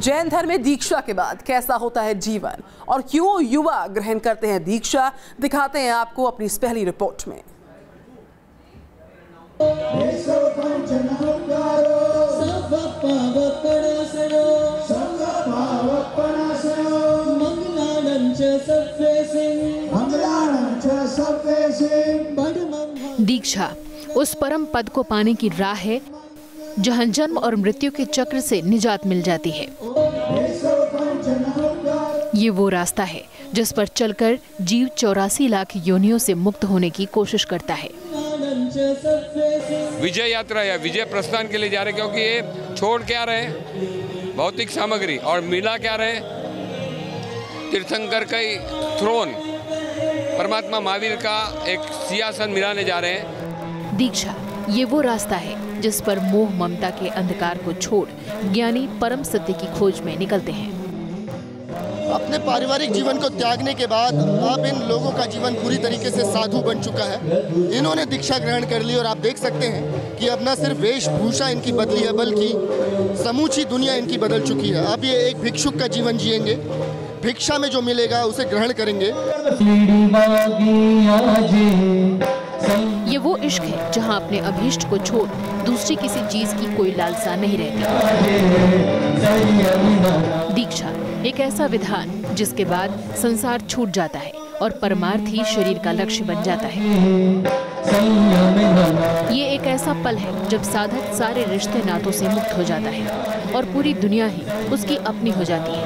जैन धर्म में दीक्षा के बाद कैसा होता है जीवन और क्यों युवा ग्रहण करते हैं दीक्षा, दिखाते हैं आपको अपनी इस पहली रिपोर्ट में। दीक्षा उस परम पद को पाने की राह है जहां जन्म और मृत्यु के चक्र से निजात मिल जाती है। ये वो रास्ता है जिस पर चलकर जीव 84 लाख योनियों से मुक्त होने की कोशिश करता है। विजय यात्रा या विजय प्रस्थान के लिए जा रहे, क्योंकि ये छोड़ क्या रहे भौतिक सामग्री और मिला क्या रहे तीर्थंकर का थ्रोन, परमात्मा महावीर का एक सिंहासन मिलाने जा रहे हैं। दीक्षा ये वो रास्ता है जिस पर मोह ममता के अंधकार को छोड़ ज्ञानी परम सत्य की खोज में निकलते हैं। अपने पारिवारिक जीवन को त्यागने के बाद अब इन लोगों का जीवन पूरी तरीके से साधु बन चुका है। इन्होंने दीक्षा ग्रहण कर ली और आप देख सकते हैं कि अब न सिर्फ वेशभूषा इनकी बदली है बल्कि समूची दुनिया इनकी बदल चुकी है। अब ये एक भिक्षुक का जीवन जिएंगे, भिक्षा में जो मिलेगा उसे ग्रहण करेंगे। ये वो इश्क है जहां अपने अभीष्ट को छोड़ दूसरी किसी चीज की कोई लालसा नहीं रहती। दीक्षा एक ऐसा विधान जिसके बाद संसार छूट जाता है और परमार्थ ही शरीर का लक्ष्य बन जाता है। ये एक ऐसा पल है जब साधक सारे रिश्ते नातों से मुक्त हो जाता है और पूरी दुनिया ही उसकी अपनी हो जाती है।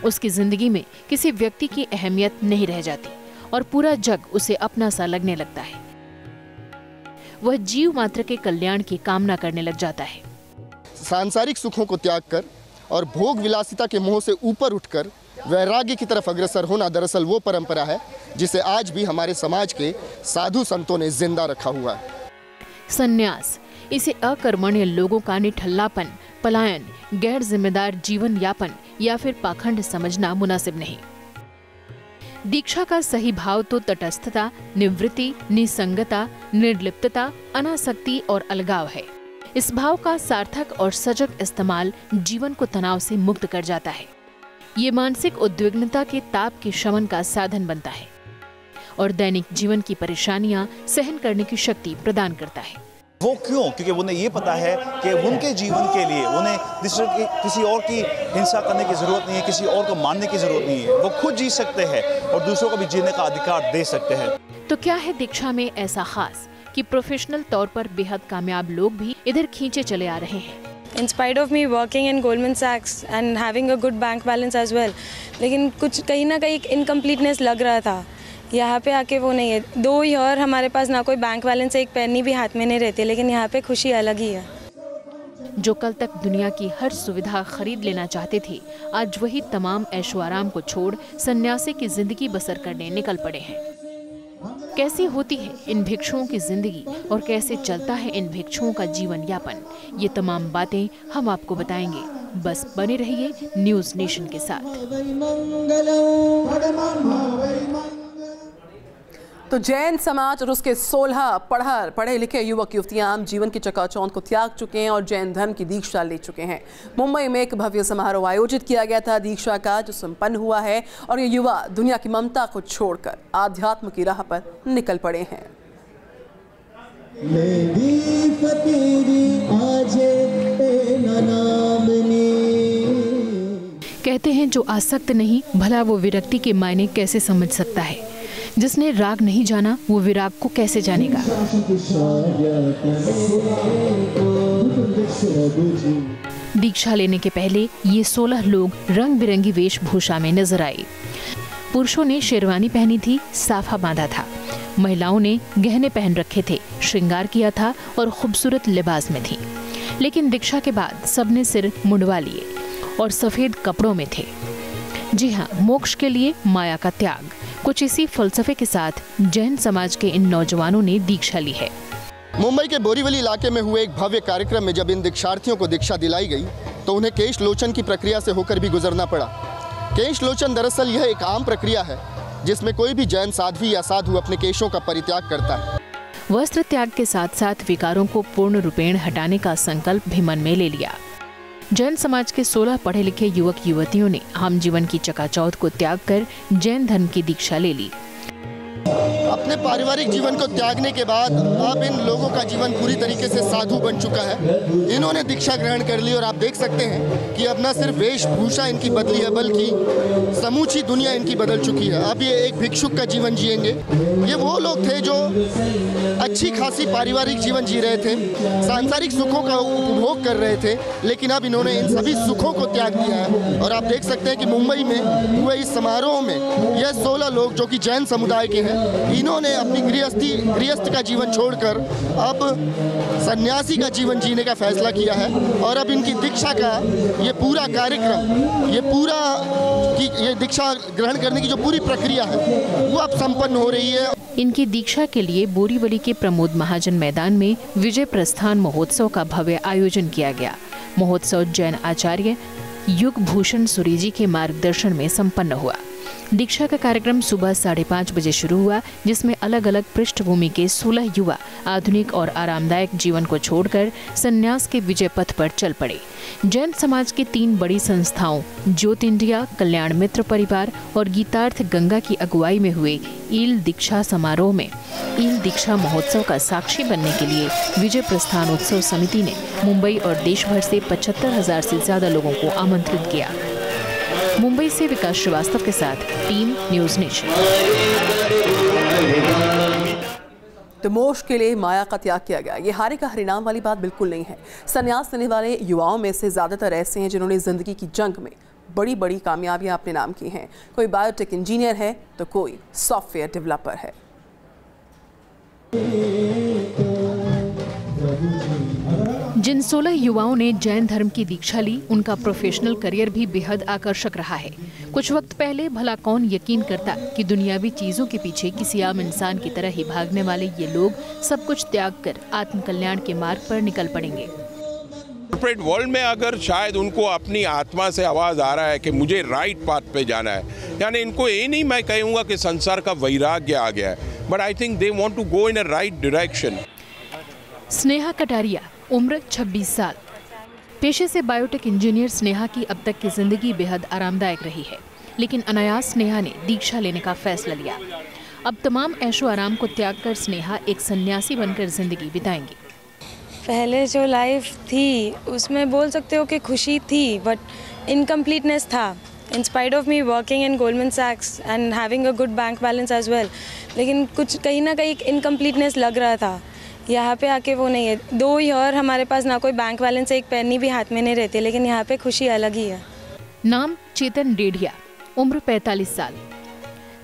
उसकी जिंदगी में किसी व्यक्ति की अहमियत नहीं रह जाती और पूरा जग उसे अपना सा लगने लगता है। वह जीव मात्र के कल्याण की कामना करने लग जाता है। सांसारिक सुखों को त्याग कर और भोग विलासिता के मोह से ऊपर उठकर वैराग्य की तरफ अग्रसर होना दरअसल वो परंपरा है जिसे आज भी हमारे समाज के साधु संतों ने जिंदा रखा हुआ है। संन्यास इसे अकर्मण्य लोगों का निठल्लापन, पलायन, गैर जिम्मेदार जीवन यापन या फिर पाखंड समझना मुनासिब नहीं। दीक्षा का सही भाव तो तटस्थता, निवृत्ति, निसंगता, निर्लिप्तता, अनासक्ति और अलगाव है। इस भाव का सार्थक और सजग इस्तेमाल जीवन को तनाव से मुक्त कर जाता है। ये मानसिक उद्विग्नता के ताप के शमन का साधन बनता है और दैनिक जीवन की परेशानियां सहन करने की शक्ति प्रदान करता है। वो क्यों? क्योंकि उन्हें ये पता है कि उनके जीवन के लिए उन्हें किसी और की हिंसा करने की जरूरत नहीं है, किसी और को मानने की जरूरत नहीं है। वो खुद जी सकते हैं और दूसरों को भी जीने का अधिकार दे सकते हैं। तो क्या है दीक्षा में ऐसा खास कि प्रोफेशनल तौर पर बेहद कामयाब लोग भी इधर खींचे चले आ रहे हैं? In spite of me working in Goldman Sachs and having a good bank balance as well, लेकिन कुछ कहीं ना कहीं इनकम्प्लीटनेस लग रहा था। यहाँ पे आके वो नहीं है। 2 ईयर हमारे पास ना कोई बैंक बैलेंस, एक पेनी भी हाथ में नहीं रहती, लेकिन यहाँ पे खुशी अलग ही है। जो कल तक दुनिया की हर सुविधा खरीद लेना चाहते थे, आज वही तमाम ऐशो आराम को छोड़ सन्यासी की जिंदगी बसर करने निकल पड़े हैं। कैसी होती है इन भिक्षुओं की जिंदगी और कैसे चलता है इन भिक्षुओं का जीवन यापन, ये तमाम बातें हम आपको बताएंगे। बस बने रहिए न्यूज़ नेशन के साथ। तो जैन समाज और उसके 16 पढ़े लिखे युवक युवतियां आम जीवन की चकाचौंध को त्याग चुके हैं और जैन धर्म की दीक्षा ले चुके हैं। मुंबई में एक भव्य समारोह आयोजित किया गया था दीक्षा का, जो संपन्न हुआ है और ये युवा दुनिया की ममता को छोड़कर आध्यात्म की राह पर निकल पड़े हैं। कहते हैं जो आसक्त नहीं भला वो विरक्ति के मायने कैसे समझ सकता है। जिसने राग नहीं जाना वो विराग को कैसे जानेगा। दीक्षा लेने के पहले ये 16 लोग रंग बिरंगी वेशभूषा में नजर आए। पुरुषों ने शेरवानी पहनी थी, साफा बांधा था। महिलाओं ने गहने पहन रखे थे, श्रृंगार किया था और खूबसूरत लिबास में थी। लेकिन दीक्षा के बाद सबने सिर मुंडवा लिए और सफेद कपड़ों में थे। जी हाँ, मोक्ष के लिए माया का त्याग। कुछ इसी फलसफे के साथ जैन समाज के इन नौजवानों ने दीक्षा ली है। मुंबई के बोरीवली इलाके में हुए एक भव्य कार्यक्रम में जब इन दीक्षार्थियों को दीक्षा दिलाई गई तो उन्हें केश लोचन की प्रक्रिया से होकर भी गुजरना पड़ा। केश लोचन दरअसल यह एक आम प्रक्रिया है जिसमें कोई भी जैन साध्वी या साधु अपने केशों का परित्याग करता है। वस्त्र त्याग के साथ साथ विकारों को पूर्ण रूपेण हटाने का संकल्प भी मन में ले लिया। जैन समाज के 16 पढ़े लिखे युवक युवतियों ने आम जीवन की चकाचौंध को त्याग कर जैन धर्म की दीक्षा ले ली। अपने पारिवारिक जीवन को त्यागने के बाद अब इन लोगों का जीवन पूरी तरीके से साधु बन चुका है। इन्होंने दीक्षा ग्रहण कर ली और आप देख सकते हैं कि अब न सिर्फ वेशभूषा इनकी बदली है बल्कि समूची दुनिया इनकी बदल चुकी है। अब ये एक भिक्षुक का जीवन जिएंगे। ये वो लोग थे जो अच्छी खासी पारिवारिक जीवन जी रहे थे, सांसारिक सुखों का उपभोग कर रहे थे, लेकिन अब इन्होंने इन सभी सुखों को त्याग दिया है। और आप देख सकते हैं कि मुंबई में हुए इस समारोह में यह 16 लोग जो कि जैन समुदाय के हैं, इन्होंने अपनी गृहस्थ का जीवन छोड़कर अब सन्यासी का जीवन जीने का फैसला किया है। और अब इनकी दीक्षा का ये पूरा कार्यक्रम, ये दीक्षा ग्रहण करने की जो पूरी प्रक्रिया है वो अब संपन्न हो रही है। इनकी दीक्षा के लिए बोरीवली के प्रमोद महाजन मैदान में विजय प्रस्थान महोत्सव का भव्य आयोजन किया गया। महोत्सव जैन आचार्य युग भूषण सुरीजी के मार्गदर्शन में संपन्न हुआ। दीक्षा का कार्यक्रम सुबह 5:30 बजे शुरू हुआ, जिसमें अलग अलग पृष्ठभूमि के 16 युवा आधुनिक और आरामदायक जीवन को छोड़कर संन्यास के विजय पथ पर चल पड़े। जैन समाज की 3 बड़ी संस्थाओं ज्योत इंडिया, कल्याण मित्र परिवार और गीतार्थ गंगा की अगुवाई में हुए ईल दीक्षा समारोह में ईल दीक्षा महोत्सव का साक्षी बनने के लिए विजय प्रस्थान उत्सव समिति ने मुंबई और देश भर से 75,000 से ज्यादा लोगों को आमंत्रित किया। मुंबई से विकास श्रीवास्तव के साथ टीम न्यूज़ नेशन। तो मोक्ष के लिए माया का त्याग किया गया। ये हारे का हरिनाम वाली बात बिल्कुल नहीं है। संन्यास लेने वाले युवाओं में से ज्यादातर ऐसे हैं जिन्होंने जिंदगी की जंग में बड़ी बड़ी कामयाबियां अपने नाम की हैं। कोई बायोटेक इंजीनियर है तो कोई सॉफ्टवेयर डेवलपर है। जिन 16 युवाओं ने जैन धर्म की दीक्षा ली, उनका प्रोफेशनल करियर भी बेहद आकर्षक रहा है। कुछ वक्त पहले भला कौन यकीन करता कि दुनियावी चीजों के पीछे किसी आम इंसान की तरह ही भागने वाले ये लोग सब कुछ त्याग कर आत्मकल्याण के मार्ग पर निकल पड़ेंगे। कॉर्पोरेट वर्ल्ड में अगर शायद उनको अपनी आत्मा से आवाज आ रहा है कि मुझे राइट पाथ पे जाना है, यानी इनको ये नहीं मैं कहूँगा कि संसार का वैराग्य आ गया है, but I think they want to go in a right direction. Sneha Kataria, उम्र 26 साल, पेशे से बायोटेक इंजीनियर स्नेहा की अब तक की जिंदगी बेहद आरामदायक रही है, लेकिन अनायास स्नेहा ने दीक्षा लेने का फैसला लिया। अब तमाम ऐशो आराम को त्याग कर स्नेहा एक सन्यासी बनकर जिंदगी बिताएंगी। पहले जो लाइफ थी उसमें बोल सकते हो कि खुशी थी, बट इनकम्प्लीटनेस था। In spite of me working in Goldman सैक्स and having a good bank balance as well, लेकिन कुछ कहीं ना कहीं इनकम्प्लीटनेस लग रहा था। यहाँ पे आके वो नहीं है। 2 ईयर हमारे पास ना कोई बैंक बैलेंस है, एक पेनी भी हाथ में नहीं रहती, लेकिन यहाँ पे खुशी अलग ही है। नाम चेतन डेढ़िया, उम्र 45 साल।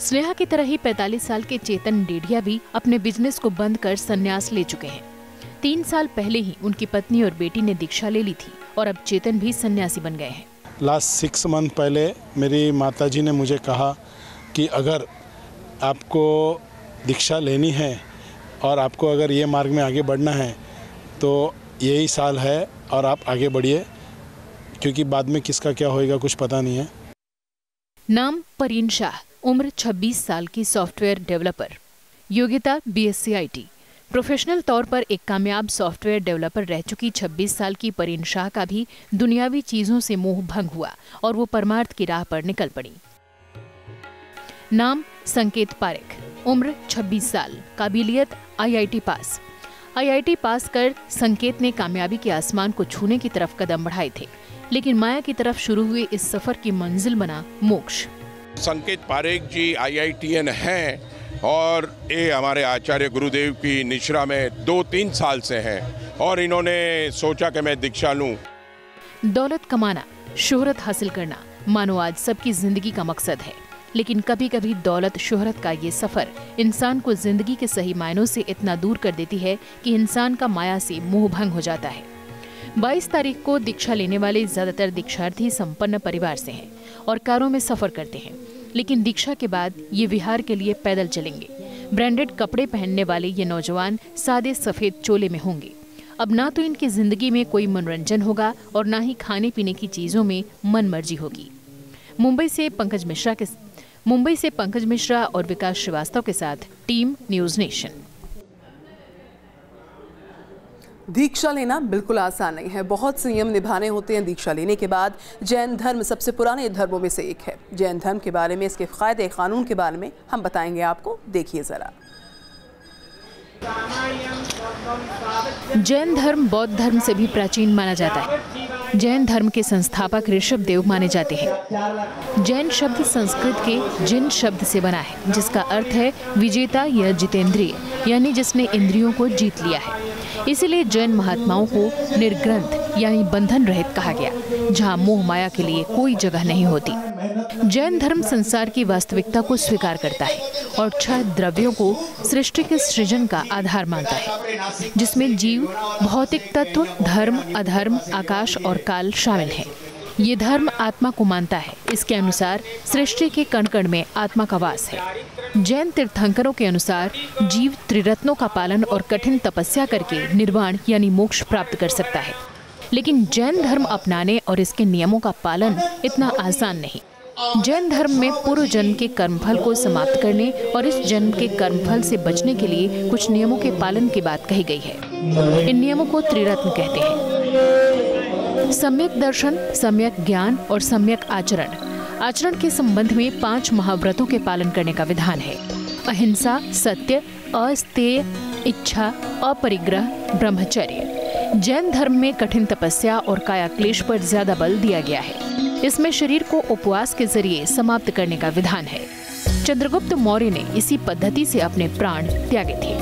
स्नेहा की तरह ही 45 साल के चेतन डेढ़िया भी अपने बिजनेस को बंद कर संन्यास ले चुके हैं। 3 साल पहले ही उनकी पत्नी और बेटी ने दीक्षा ले ली थी और अब चेतन भी सन्यासी बन गए हैं। लास्ट 6 मंथ पहले मेरी माताजी ने मुझे कहा कि अगर आपको दीक्षा लेनी है और आपको अगर ये मार्ग में आगे बढ़ना है तो यही साल है और आप आगे बढ़िए, क्योंकि बाद में किसका क्या होएगा कुछ पता नहीं है। नाम परीन शाह, उम्र 26 साल की सॉफ्टवेयर डेवलपर, योग्यता BSc IT। प्रोफेशनल तौर पर एक कामयाब सॉफ्टवेयर डेवलपर रह चुकी 26 साल की परीन शाह का भी दुनियावी चीजों से मोह भंग हुआ और वो परमार्थ की राह पर निकल पड़ी। नाम संकेत पारेख, उम्र 26 साल, काबिलियत IIT पास। IIT पास कर संकेत ने कामयाबी के आसमान को छूने की तरफ कदम बढ़ाए थे, लेकिन माया की तरफ शुरू हुए इस सफर की मंजिल बना मोक्ष। संकेत पारेख जी IITN हैं और ये हमारे आचार्य गुरुदेव की निश्रा में 2-3 साल से हैं और इन्होंने सोचा कि मैं दीक्षा लूं। दौलत कमाना, शोहरत हासिल करना मानो आज सबकी जिंदगी का मकसद है, लेकिन कभी कभी दौलत शोहरत का ये सफर इंसान को जिंदगी के सही मायनों से इतना दूर कर देती है कि इंसान का माया से मोह भंग हो जाता है। 22 तारीख को दीक्षा लेने वाले ज्यादातर दीक्षार्थी संपन्न परिवार से हैं और कारों में सफर करते हैं, लेकिन दीक्षा के बाद ये विहार के लिए पैदल चलेंगे। ब्रांडेड कपड़े पहनने वाले ये नौजवान सादे सफेद चोले में होंगे। अब ना तो इनकी जिंदगी में कोई मनोरंजन होगा और ना ही खाने पीने की चीजों में मन मर्जी होगी। मुंबई से पंकज मिश्रा और विकास श्रीवास्तव के साथ टीम न्यूज़ नेशन। दीक्षा लेना बिल्कुल आसान नहीं है। बहुत से नियम निभाने होते हैं दीक्षा लेने के बाद। जैन धर्म सबसे पुराने धर्मों में से एक है। जैन धर्म के बारे में, इसके कायदे कानून के बारे में हम बताएंगे आपको, देखिए जरा। जैन धर्म बौद्ध धर्म से भी प्राचीन माना जाता है। जैन धर्म के संस्थापक ऋषभ देव माने जाते हैं। जैन शब्द संस्कृत के जिन शब्द से बना है, जिसका अर्थ है विजेता या जितेंद्रिय, यानी जिसने इंद्रियों को जीत लिया है। इसीलिए जैन महात्माओं को निर्ग्रंथ यानी बंधन रहित कहा गया, जहाँ मोह माया के लिए कोई जगह नहीं होती। जैन धर्म संसार की वास्तविकता को स्वीकार करता है और 6 द्रव्यों को सृष्टि के सृजन का आधार मानता है, जिसमें जीव, भौतिक तत्व, धर्म, अधर्म, आकाश और काल शामिल है। ये धर्म आत्मा को मानता है। इसके अनुसार सृष्टि के कण कण में आत्मा का वास है। जैन तीर्थंकरों के अनुसार जीव त्रिरत्नों का पालन और कठिन तपस्या करके निर्वाण यानी मोक्ष प्राप्त कर सकता है। लेकिन जैन धर्म अपनाने और इसके नियमों का पालन इतना आसान नहीं। जैन धर्म में पूर्व जन्म के कर्मफल को समाप्त करने और इस जन्म के कर्मफल से बचने के लिए कुछ नियमों के पालन की बात कही गई है। इन नियमों को त्रिरत्न कहते हैं: सम्यक दर्शन, सम्यक ज्ञान और सम्यक आचरण। आचरण के संबंध में 5 महाव्रतों के पालन करने का विधान है: अहिंसा, सत्य, अस्तेय, इच्छा, अपरिग्रह, ब्रह्मचर्य। जैन धर्म में कठिन तपस्या और काया क्लेश पर ज्यादा बल दिया गया है। इसमें शरीर को उपवास के जरिए समाप्त करने का विधान है। चंद्रगुप्त मौर्य ने इसी पद्धति से अपने प्राण त्यागे थे।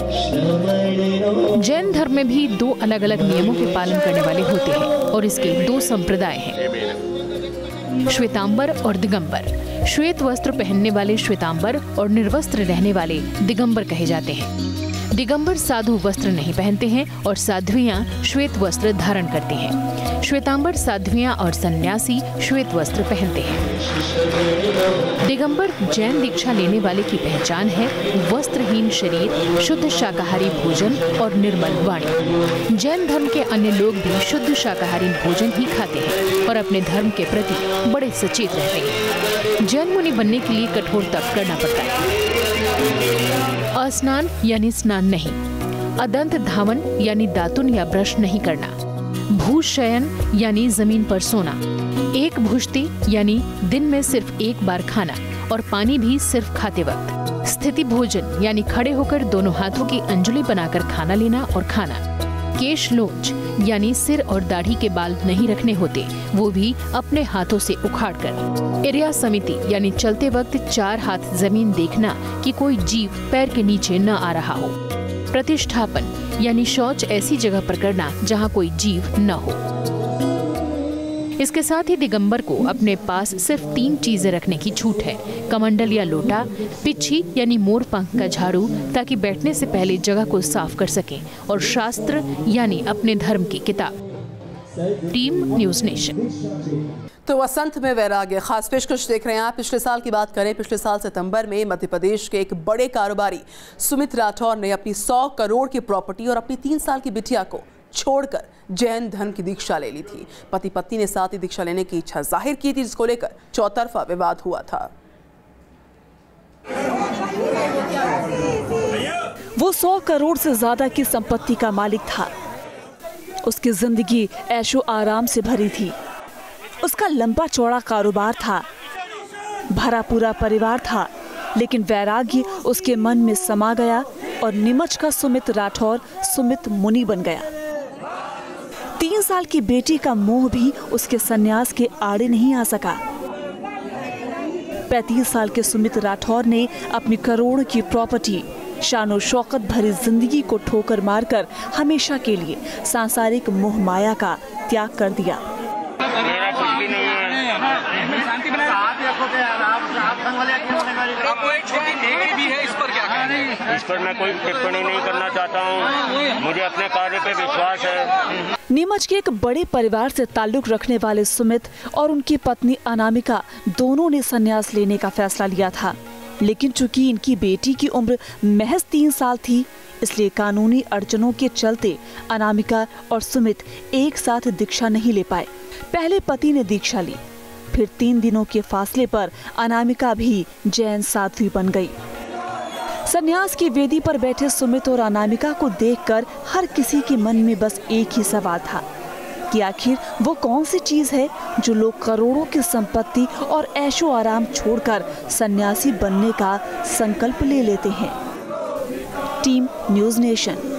जैन धर्म में भी 2 अलग अलग नियमों के पालन करने वाले होते हैं और इसके 2 संप्रदाय हैं: श्वेतांबर और दिगंबर। श्वेत वस्त्र पहनने वाले श्वेतांबर और निर्वस्त्र रहने वाले दिगंबर कहे जाते हैं। दिगंबर साधु वस्त्र नहीं पहनते हैं और साध्वियां श्वेत वस्त्र धारण करती हैं। श्वेतांबर साध्वियां और सन्यासी श्वेत वस्त्र पहनते हैं। दिगंबर जैन दीक्षा लेने वाले की पहचान है वस्त्रहीन शरीर, शुद्ध शाकाहारी भोजन और निर्मल वाणी। जैन धर्म के अन्य लोग भी शुद्ध शाकाहारी भोजन ही खाते हैं और अपने धर्म के प्रति बड़े सचेत रहते हैं। जैन मुनि बनने के लिए कठोर तप करना पड़ता है। अस्नान यानी स्नान नहीं, अदंत धावन यानी दातुन या ब्रश नहीं करना, भूशयन यानी जमीन पर सोना, एक भुष्टि यानी दिन में सिर्फ एक बार खाना और पानी भी सिर्फ खाते वक्त, स्थिति भोजन यानी खड़े होकर दोनों हाथों की अंजुली बनाकर खाना लेना और खाना, केश लोच यानी सिर और दाढ़ी के बाल नहीं रखने होते, वो भी अपने हाथों से उखाड़कर, इर्या समिति यानी चलते वक्त 4 हाथ जमीन देखना कि कोई जीव पैर के नीचे न आ रहा हो, प्रतिष्ठापन यानी शौच ऐसी जगह पर करना जहाँ कोई जीव न हो। इसके साथ ही दिगंबर को अपने पास सिर्फ 3 चीजें रखने की छूट है: कमंडल या लोटा, पिच्छी यानी मोर पंख का झाड़ू ताकि बैठने से पहले जगह को साफ कर सके, और शास्त्र यानी अपने धर्म की किताब। Team news nation. तो वसंत में वैराग्य खास पेशकश देख रहे हैं आप। पिछले साल की बात करें, पिछले साल सितंबर में मध्य प्रदेश के एक बड़े कारोबारी सुमित राठौर ने अपनी 100 करोड़ की प्रॉपर्टी और अपनी 3 साल की बिटिया को छोड़कर जैन धर्म की दीक्षा ले ली थी। पति पत्नी ने साथ ही दीक्षा लेने की इच्छा जाहिर की थी, जिसको लेकर चौतरफा विवाद हुआ था। वो 100 करोड़ से ज्यादा की संपत्ति का मालिक था। उसकी जिंदगी ऐशो आराम से भरी थी। उसका लंबा चौड़ा कारोबार था, भरा पूरा परिवार था, लेकिन वैराग्य उसके मन में समा गया और नीमच का सुमित राठौर सुमित मुनि बन गया। 3 साल की बेटी का मोह भी उसके सन्यास के आड़े नहीं आ सका। 35 साल के सुमित राठौर ने अपनी करोड़ की प्रॉपर्टी, शानो शौकत भरी जिंदगी को ठोकर मारकर हमेशा के लिए सांसारिक मोह माया का त्याग कर दिया। मेरा कुछ भी नहीं है। आपको एक छोटी नेकी भी है, इस पर क्या कहें? इस पर मैं कोई टिप्पणी नहीं करना चाहता हूँ। मुझे अपने कार्य पे विश्वास है। नीमच के एक बड़े परिवार से ताल्लुक रखने वाले सुमित और उनकी पत्नी अनामिका दोनों ने संन्यास लेने का फैसला लिया था, लेकिन चूंकि इनकी बेटी की उम्र महज 3 साल थी, इसलिए कानूनी अड़चनों के चलते अनामिका और सुमित एक साथ दीक्षा नहीं ले पाए। पहले पति ने दीक्षा ली, फिर 3 दिनों के फासले पर अनामिका भी जैन साध्वी बन गई। संन्यास की वेदी पर बैठे सुमित और अनामिका को देखकर हर किसी के मन में बस एक ही सवाल था कि आखिर वो कौन सी चीज है जो लोग करोड़ों की संपत्ति और ऐशो आराम छोड़कर सन्यासी बनने का संकल्प ले लेते हैं। Team news nation.